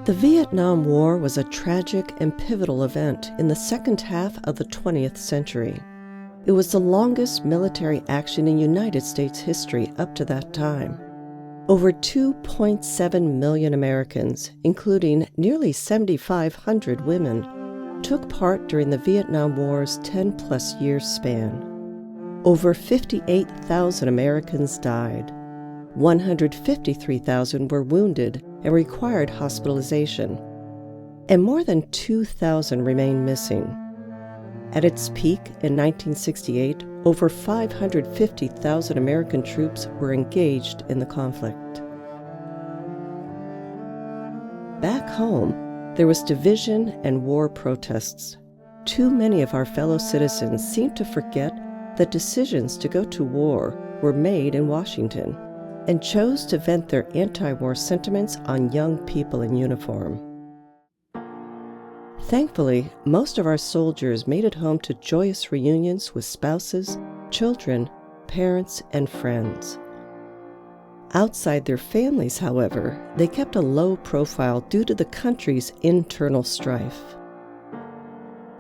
The Vietnam War was a tragic and pivotal event in the second half of the 20th century. It was the longest military action in United States history up to that time. Over 2.7 million Americans, including nearly 7,500 women, took part during the Vietnam War's 10-plus year span. Over 58,000 Americans died. 153,000 were wounded and required hospitalization, and more than 2,000 remain missing. At its peak in 1968, over 550,000 American troops were engaged in the conflict. Back home, there was division and war protests. Too many of our fellow citizens seemed to forget that decisions to go to war were made in Washington, and chose to vent their anti-war sentiments on young people in uniform. Thankfully, most of our soldiers made it home to joyous reunions with spouses, children, parents, and friends. Outside their families, however, they kept a low profile due to the country's internal strife.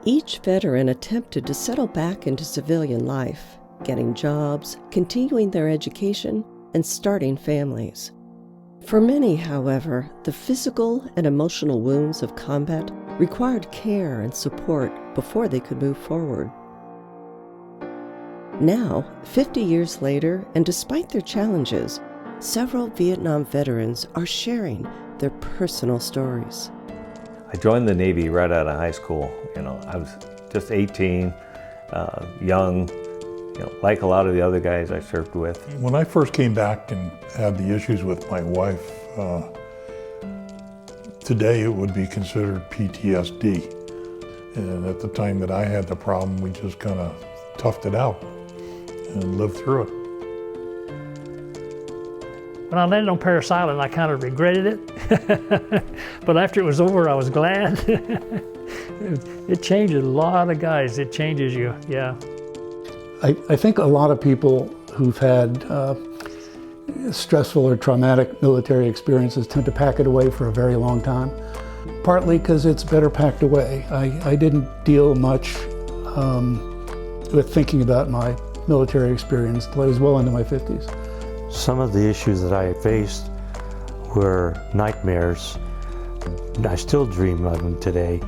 Each veteran attempted to settle back into civilian life, getting jobs, continuing their education, and starting families. For many, however, the physical and emotional wounds of combat required care and support before they could move forward. Now, 50 years later, and despite their challenges, several Vietnam veterans are sharing their personal stories. I joined the Navy right out of high school. I was just 18, young, like a lot of the other guys I served with. When I first came back and had the issues with my wife, today it would be considered PTSD. And at the time that I had the problem, we just kind of toughed it out and lived through it. When I landed on Parris Island, I kind of regretted it. But after it was over, I was glad. It changes a lot of guys. It changes you, yeah. I think a lot of people who've had stressful or traumatic military experiences tend to pack it away for a very long time, partly because it's better packed away. I didn't deal much with thinking about my military experience until I was well into my 50s. Some of the issues that I faced were nightmares. I still dream of them today.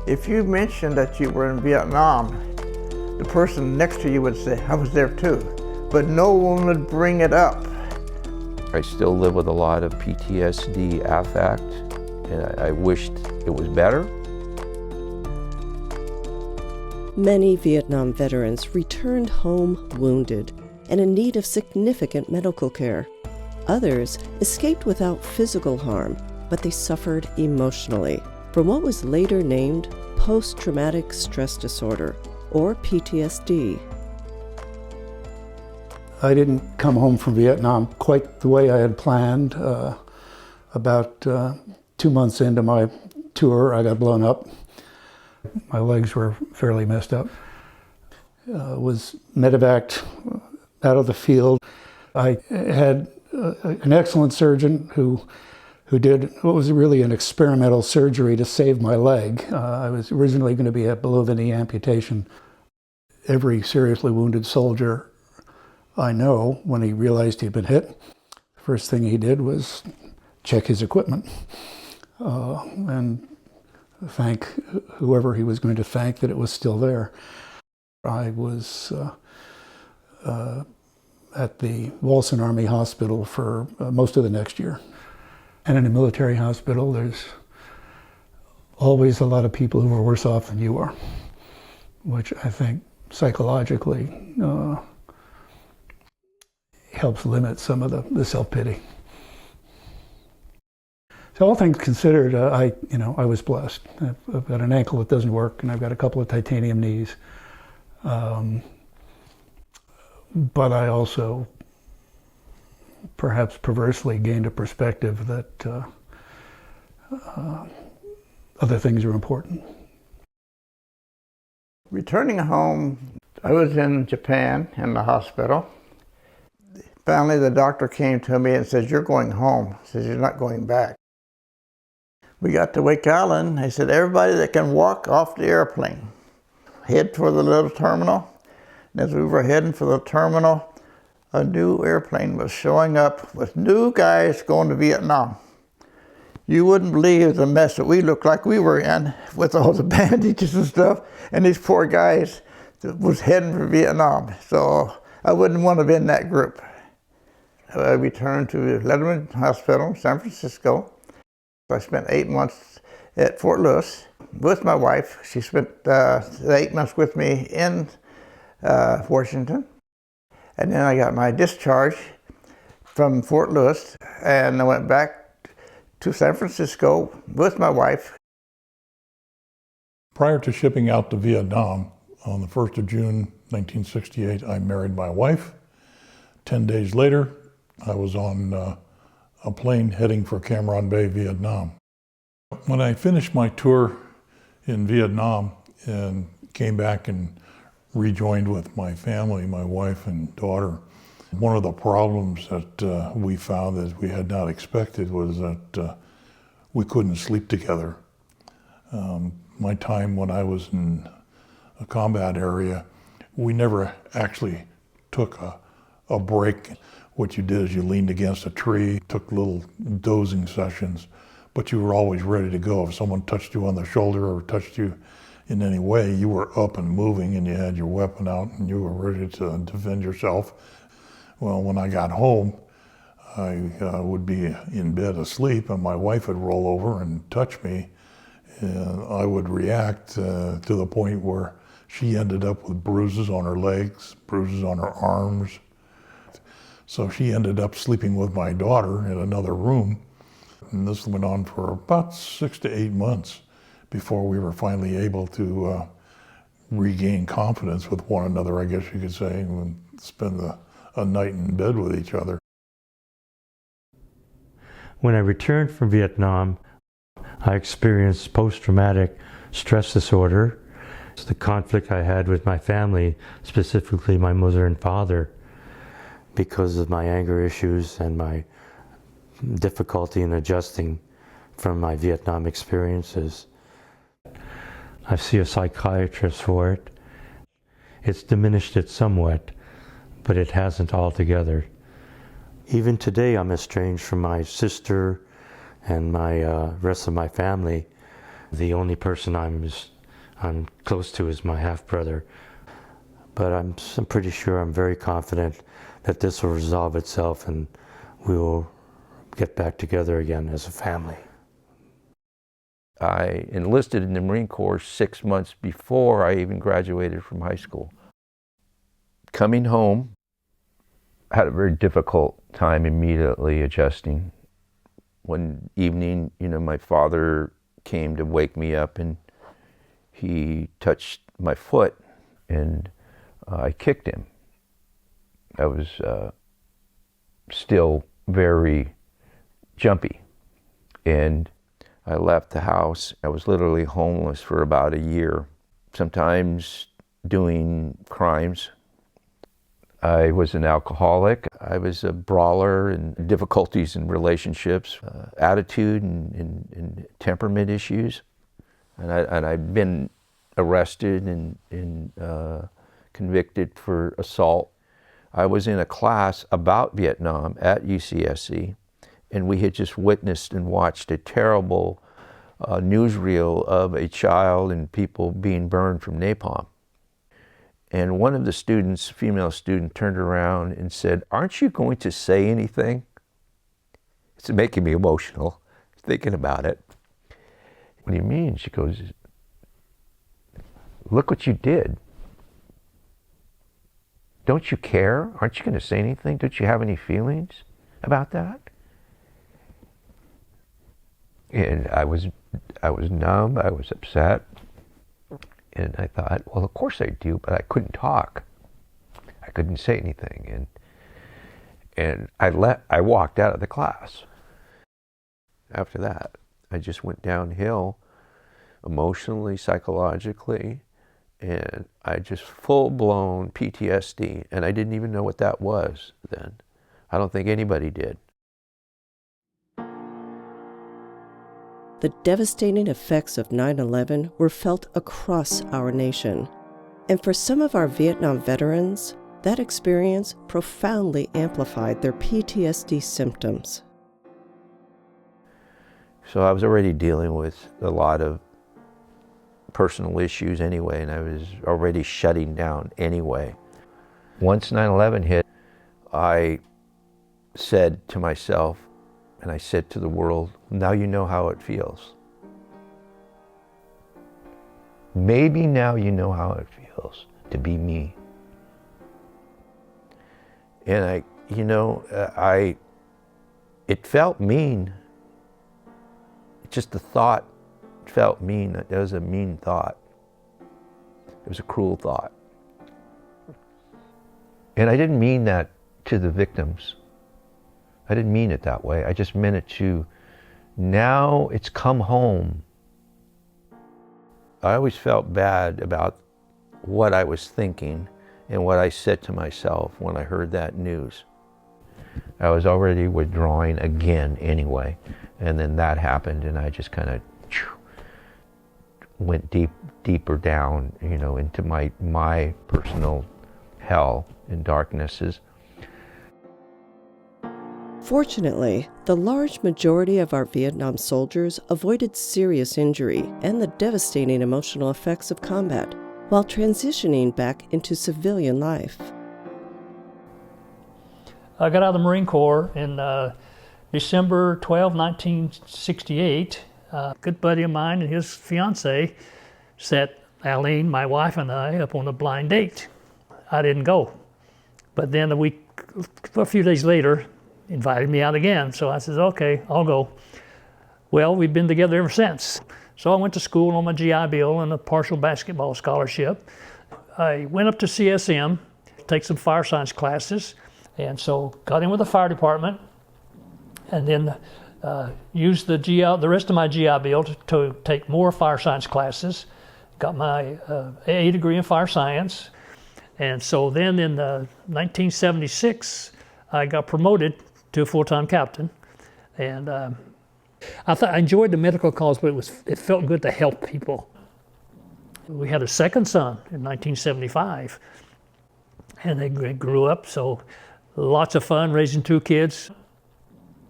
If you mentioned that you were in Vietnam, the person next to you would say, I was there too, but no one would bring it up. I still live with a lot of PTSD affect, and I wished it was better. Many Vietnam veterans returned home wounded and in need of significant medical care. Others escaped without physical harm, but they suffered emotionally from what was later named post-traumatic stress disorder, or PTSD. I didn't come home from Vietnam quite the way I had planned. About 2 months into my tour, I got blown up. My legs were fairly messed up. Was medevaced out of the field. I had an excellent surgeon who did what was really an experimental surgery to save my leg. I was originally going to be a below-the-knee amputation. Every seriously wounded soldier I know, when he realized he'd been hit, the first thing he did was check his equipment and thank whoever he was going to thank that it was still there. I was at the Walson Army Hospital for most of the next year. And in a military hospital, there's always a lot of people who are worse off than you are, which I think psychologically helps limit some of the self-pity. So all things considered, I was blessed. I've got an ankle that doesn't work, and I've got a couple of titanium knees. But I also, perhaps perversely, gained a perspective that other things are important. Returning home, I was in Japan in the hospital. Finally, the doctor came to me and said, "You're going home." He says, "You're not going back." We got to Wake Island. They said, everybody that can walk off the airplane, head toward the little terminal. And as we were heading for the terminal, a new airplane was showing up with new guys going to Vietnam. You wouldn't believe the mess that we looked like we were in with all the bandages and stuff. And these poor guys that was heading for Vietnam. So I wouldn't want to have been in that group. I returned to Letterman Hospital in San Francisco. I spent 8 months at Fort Lewis with my wife. She spent 8 months with me in Washington. And then I got my discharge from Fort Lewis, and I went back to San Francisco with my wife. Prior to shipping out to Vietnam, on the 1st of June, 1968, I married my wife. 10 days later, I was on a plane heading for Cam Ranh Bay, Vietnam. When I finished my tour in Vietnam and came back and rejoined with my family, my wife and daughter, one of the problems that we found that we had not expected was that we couldn't sleep together. My time when I was in a combat area, we never actually took a break. What you did is you leaned against a tree, took little dozing sessions, but you were always ready to go. If someone touched you on the shoulder or touched you in any way, you were up and moving and you had your weapon out and you were ready to defend yourself. Well, when I got home, I would be in bed asleep and my wife would roll over and touch me, and I would react to the point where she ended up with bruises on her legs, bruises on her arms. So she ended up sleeping with my daughter in another room. And this went on for about 6 to 8 months before we were finally able to regain confidence with one another, I guess you could say, and spend a night in bed with each other. When I returned from Vietnam, I experienced post-traumatic stress disorder. It's the conflict I had with my family, specifically my mother and father, because of my anger issues and my difficulty in adjusting from my Vietnam experiences. I see a psychiatrist for it. It's diminished it somewhat, but it hasn't altogether. Even today, I'm estranged from my sister and my rest of my family. The only person I'm close to is my half-brother. But I'm pretty sure, I'm very confident that this will resolve itself and we will get back together again as a family. I enlisted in the Marine Corps 6 months before I even graduated from high school. Coming home, I had a very difficult time immediately adjusting. One evening, my father came to wake me up and he touched my foot and I kicked him. I was still very jumpy, and I left the house. I was literally homeless for about a year, sometimes doing crimes. I was an alcoholic. I was a brawler and difficulties in relationships, attitude and temperament issues. And I'd been arrested and convicted for assault. I was in a class about Vietnam at UCSC, and we had just witnessed and watched a terrible newsreel of a child and people being burned from napalm. And one of the students, female student, turned around and said, "Aren't you going to say anything?" It's making me emotional thinking about it. "What do you mean?" She goes, "Look what you did. Don't you care? Aren't you going to say anything? Don't you have any feelings about that?" And I was numb, I was upset. And I thought, well, of course I do, but I couldn't talk. I couldn't say anything. And I walked out of the class. After that, I just went downhill emotionally, psychologically, and I just full-blown PTSD, and I didn't even know what that was then. I don't think anybody did. the devastating effects of 9/11 were felt across our nation. And for some of our Vietnam veterans, that experience profoundly amplified their PTSD symptoms. So I was already dealing with a lot of personal issues anyway, and I was already shutting down anyway. Once 9/11 hit, I said to myself, and I said to the world, now you know how it feels. Maybe now you know how it feels to be me. And it felt mean. Just the thought felt mean. It was a mean thought. It was a cruel thought. And I didn't mean that to the victims. I didn't mean it that way. I just meant it to, now it's come home. I always felt bad about what I was thinking and what I said to myself when I heard that news. I was already withdrawing again anyway. And then that happened, and I just kind of went deeper down, into my personal hell and darknesses. Fortunately, the large majority of our Vietnam soldiers avoided serious injury and the devastating emotional effects of combat while transitioning back into civilian life. I got out of the Marine Corps in December 12, 1968. A good buddy of mine and his fiancée set Aline, my wife, and I up on a blind date. I didn't go. But then a few days later, invited me out again. So I said, okay, I'll go. Well, we've been together ever since. So I went to school on my GI Bill and a partial basketball scholarship. I went up to CSM to take some fire science classes. And so got in with the fire department and then used the rest of my GI Bill to take more fire science classes. Got my AA degree in fire science. And so then in 1976, I got promoted to a full-time captain. And I enjoyed the medical cause, but it felt good to help people. We had a second son in 1975, and they grew up, so lots of fun raising two kids.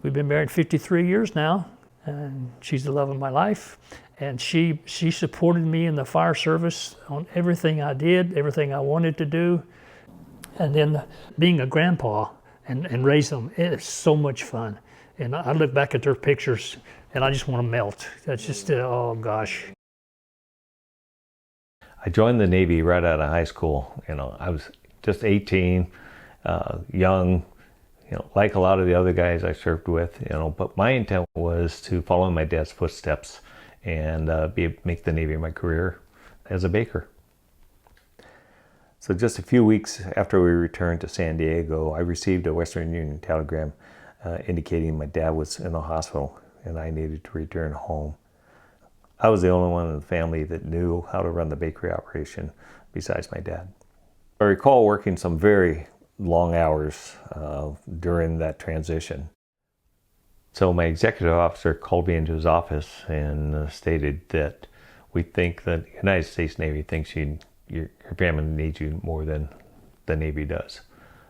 We've been married 53 years now, and she's the love of my life. And she supported me in the fire service on everything I did, everything I wanted to do. And then being a grandpa and raise them, it is so much fun. And I look back at their pictures and I just want to melt. That's just, oh gosh. I joined the Navy right out of high school. I was just 18, young, like a lot of the other guys I served with, but my intent was to follow in my dad's footsteps and make the Navy my career as a baker. So just a few weeks after we returned to San Diego, I received a Western Union telegram indicating my dad was in the hospital and I needed to return home. I was the only one in the family that knew how to run the bakery operation besides my dad. I recall working some very long hours during that transition. So my executive officer called me into his office and stated that we think that the United States Navy thinks your family needs you more than the Navy does.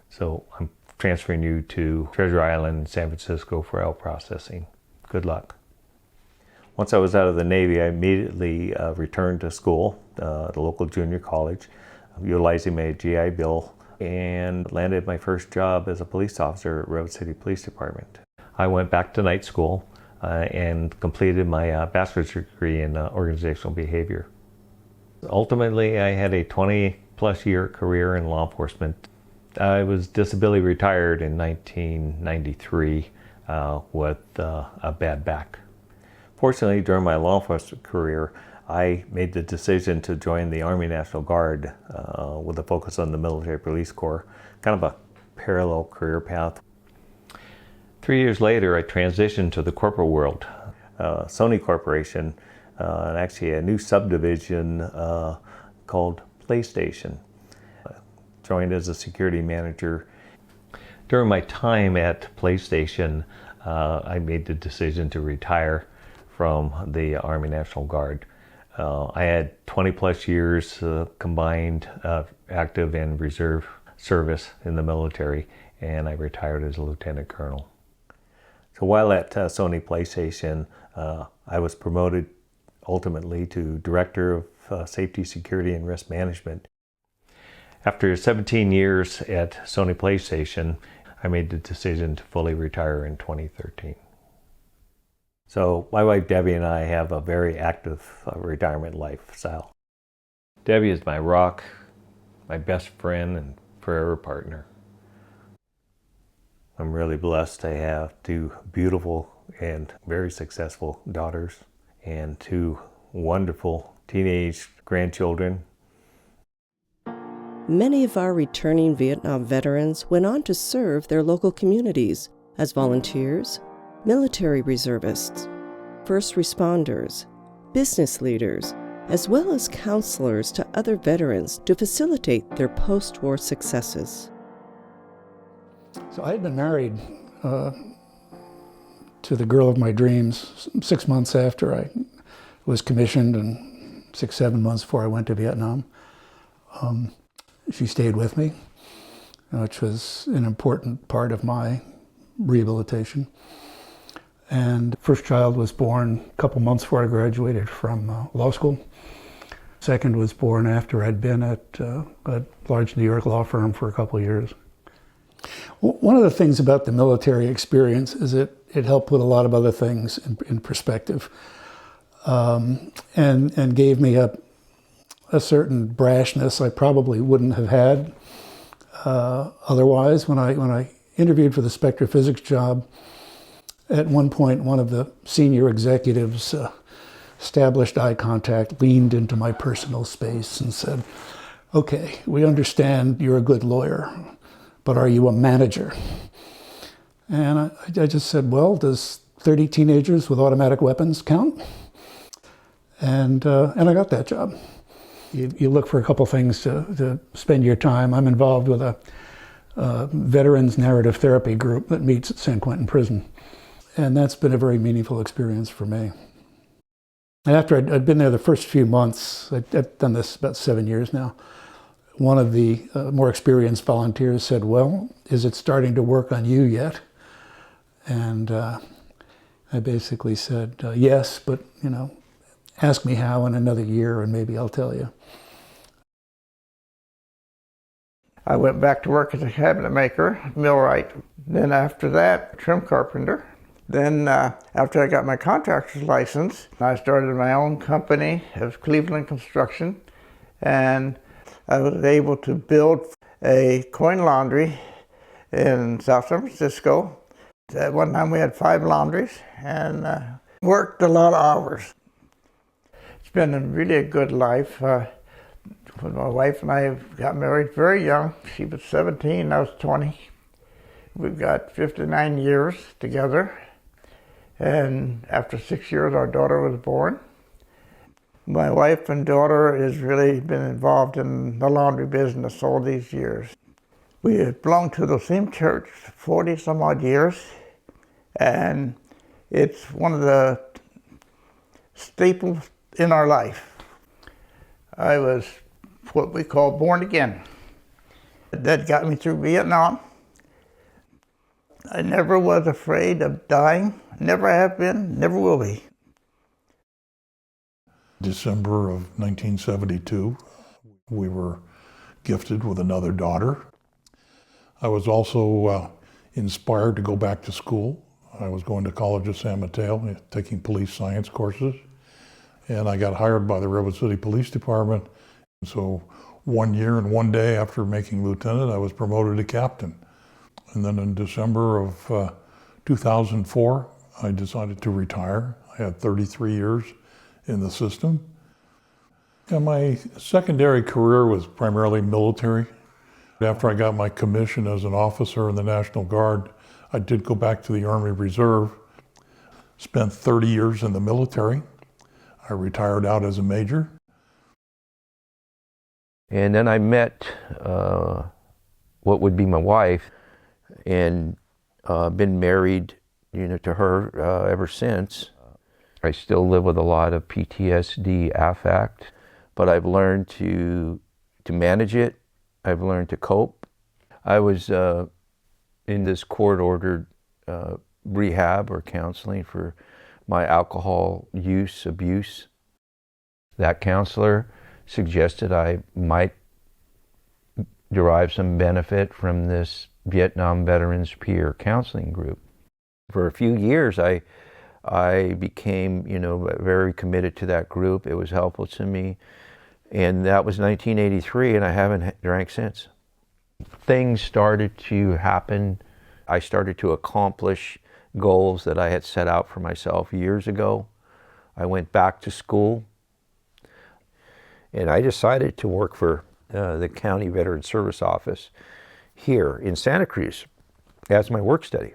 So I'm transferring you to Treasure Island in San Francisco for oil processing. Good luck. Once I was out of the Navy, I immediately returned to school, the local junior college, utilizing my GI Bill, and landed my first job as a police officer at Road City Police Department. I went back to night school and completed my bachelor's degree in organizational behavior. Ultimately, I had a 20-plus year career in law enforcement. I was disability retired in 1993 with a bad back. Fortunately, during my law enforcement career, I made the decision to join the Army National Guard with a focus on the Military Police Corps, kind of a parallel career path. 3 years later, I transitioned to the corporate world. Sony Corporation, and actually a new subdivision called PlayStation. Joined as a security manager. During my time at PlayStation, I made the decision to retire from the Army National Guard. I had 20 plus years combined active and reserve service in the military, and I retired as a lieutenant colonel. So while at Sony PlayStation, I was promoted ultimately to Director of Safety, Security, and Risk Management. After 17 years at Sony PlayStation, I made the decision to fully retire in 2013. So my wife Debbie and I have a very active retirement lifestyle. Debbie is my rock, my best friend, and forever partner. I'm really blessed to have two beautiful and very successful daughters and two wonderful teenage grandchildren. Many of our returning Vietnam veterans went on to serve their local communities as volunteers, military reservists, first responders, business leaders, as well as counselors to other veterans to facilitate their post-war successes. So I had been married to the girl of my dreams 6 months after I was commissioned and 6-7 months before I went to Vietnam. She stayed with me, which was an important part of my rehabilitation. And first child was born a couple months before I graduated from law school. Second was born after I'd been at a large New York law firm for a couple of years. One of the things about the military experience is it helped put a lot of other things in perspective, and gave me a certain brashness I probably wouldn't have had otherwise. When I interviewed for the spectrophysics job, at one point one of the senior executives established eye contact, leaned into my personal space and said, "Okay, we understand you're a good lawyer, but are you a manager?" And I just said, "Well, does 30 teenagers with automatic weapons count?" And I got that job. You look for a couple things to spend your time. I'm involved with a veterans narrative therapy group that meets at San Quentin Prison. And that's been a very meaningful experience for me. And after I'd been there the first few months, I've done this about 7 years now, one of the more experienced volunteers said, "Well, is it starting to work on you yet?" And I basically said, "Yes, but ask me how in another year and maybe I'll tell you." I went back to work as a cabinet maker, millwright. Then after that, trim carpenter. Then after I got my contractor's license, I started my own company of Cleveland Construction, and I was able to build a coin laundry in South San Francisco. At one time we had 5 laundries and worked a lot of hours. It's been really a good life. When my wife and I got married very young, she was 17, I was 20. We've got 59 years together. And after 6 years, our daughter was born. My wife and daughter has really been involved in the laundry business all these years. We have belonged to the same church 40 some odd years, and it's one of the staples in our life. I was what we call born again. That got me through Vietnam. I never was afraid of dying, never have been, never will be. December of 1972, we were gifted with another daughter. I was also inspired to go back to school. I was going to College of San Mateo, taking police science courses, and I got hired by the Redwood City Police Department. So 1 year and 1 day after making lieutenant, I was promoted to captain. And then in December of 2004, I decided to retire. I had 33 years in the system. And my secondary career was primarily military. After I got my commission as an officer in the National Guard, I did go back to the Army Reserve, spent 30 years in the military. I retired out as a major. And then I met what would be my wife, and been married, to her ever since. I still live with a lot of PTSD affect, but I've learned to manage it. I've learned to cope. I was in this court-ordered rehab or counseling for my alcohol abuse. That counselor suggested I might derive some benefit from this Vietnam Veterans Peer Counseling Group. For a few years, I became, very committed to that group. It was helpful to me. And that was 1983, and I haven't drank since. Things started to happen. I started to accomplish goals that I had set out for myself years ago. I went back to school, and I decided to work for the County Veteran Service Office here in Santa Cruz as my work study,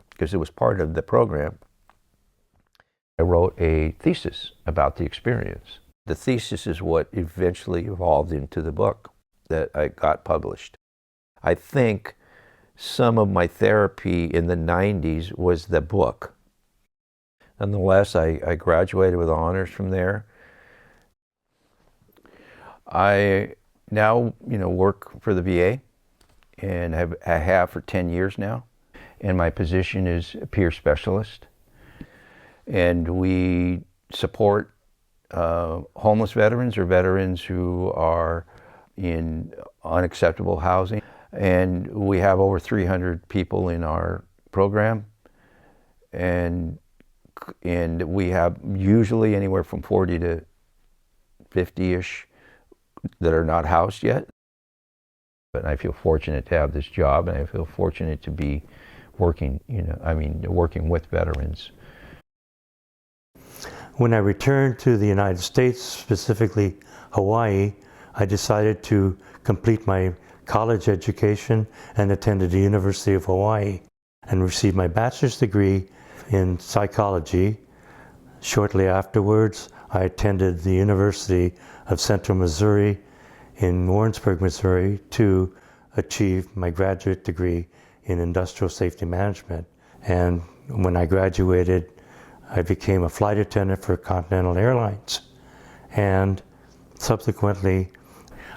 because it was part of the program. I wrote a thesis about the experience. The thesis is what eventually evolved into the book that I got published. I think some of my therapy in the 90s was the book. Nonetheless, I graduated with honors from there. I now, work for the VA, and I have for 10 years now. And my position is a peer specialist. And we support homeless veterans or veterans who are in unacceptable housing. And we have over 300 people in our program. And we have usually anywhere from 40 to 50-ish that are not housed yet. But I feel fortunate to have this job, and I feel fortunate to be working, working with veterans. When I returned to the United States, specifically Hawaii, I decided to complete my college education and attended the University of Hawaii and received my bachelor's degree in psychology. Shortly afterwards, I attended the University of Central Missouri in Warrensburg, Missouri, to achieve my graduate degree in industrial safety management. And when I graduated, I became a flight attendant for Continental Airlines. And subsequently,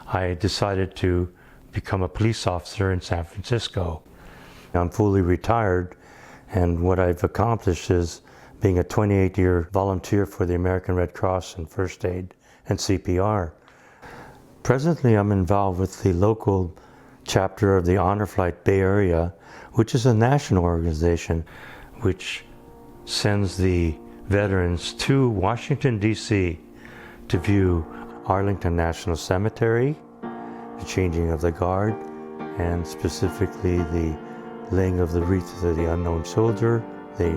I decided to become a police officer in San Francisco. I'm fully retired, and what I've accomplished is being a 28-year volunteer for the American Red Cross in first aid and CPR. Presently, I'm involved with the local chapter of the Honor Flight Bay Area, which is a national organization which sends the veterans to Washington, D.C. to view Arlington National Cemetery, the changing of the guard, and specifically the laying of the wreath of the unknown soldier, the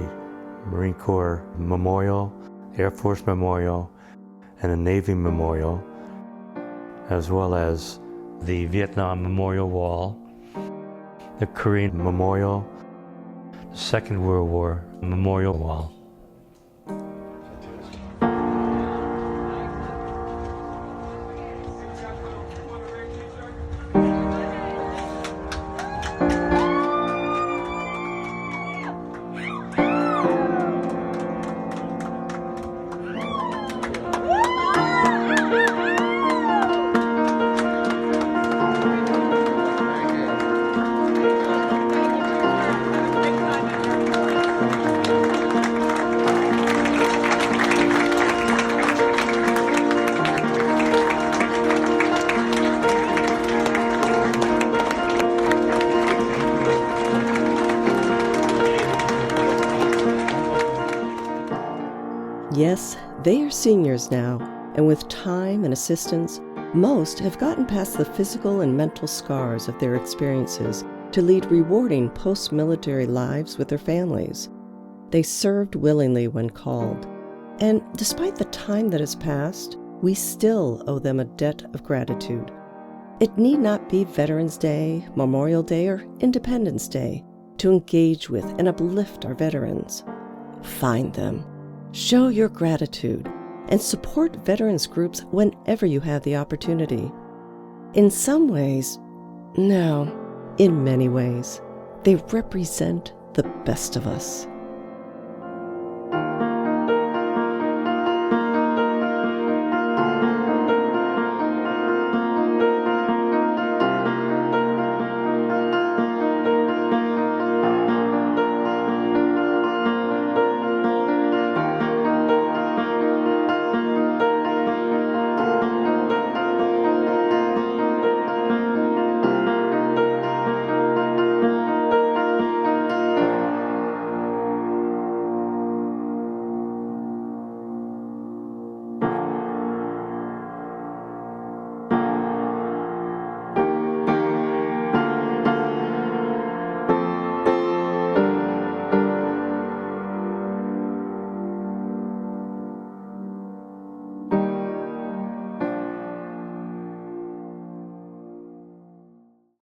Marine Corps Memorial, Air Force Memorial, and a Navy Memorial, as well as the Vietnam Memorial Wall, the Korean Memorial, the Second World War Memorial Wall. Yes, they are seniors now, and with time and assistance, most have gotten past the physical and mental scars of their experiences to lead rewarding post-military lives with their families. They served willingly when called, and despite the time that has passed, we still owe them a debt of gratitude. It need not be Veterans Day, Memorial Day, or Independence Day to engage with and uplift our veterans. Find them, show your gratitude, and support veterans groups whenever you have the opportunity. In some ways, no, in many ways, they represent the best of us.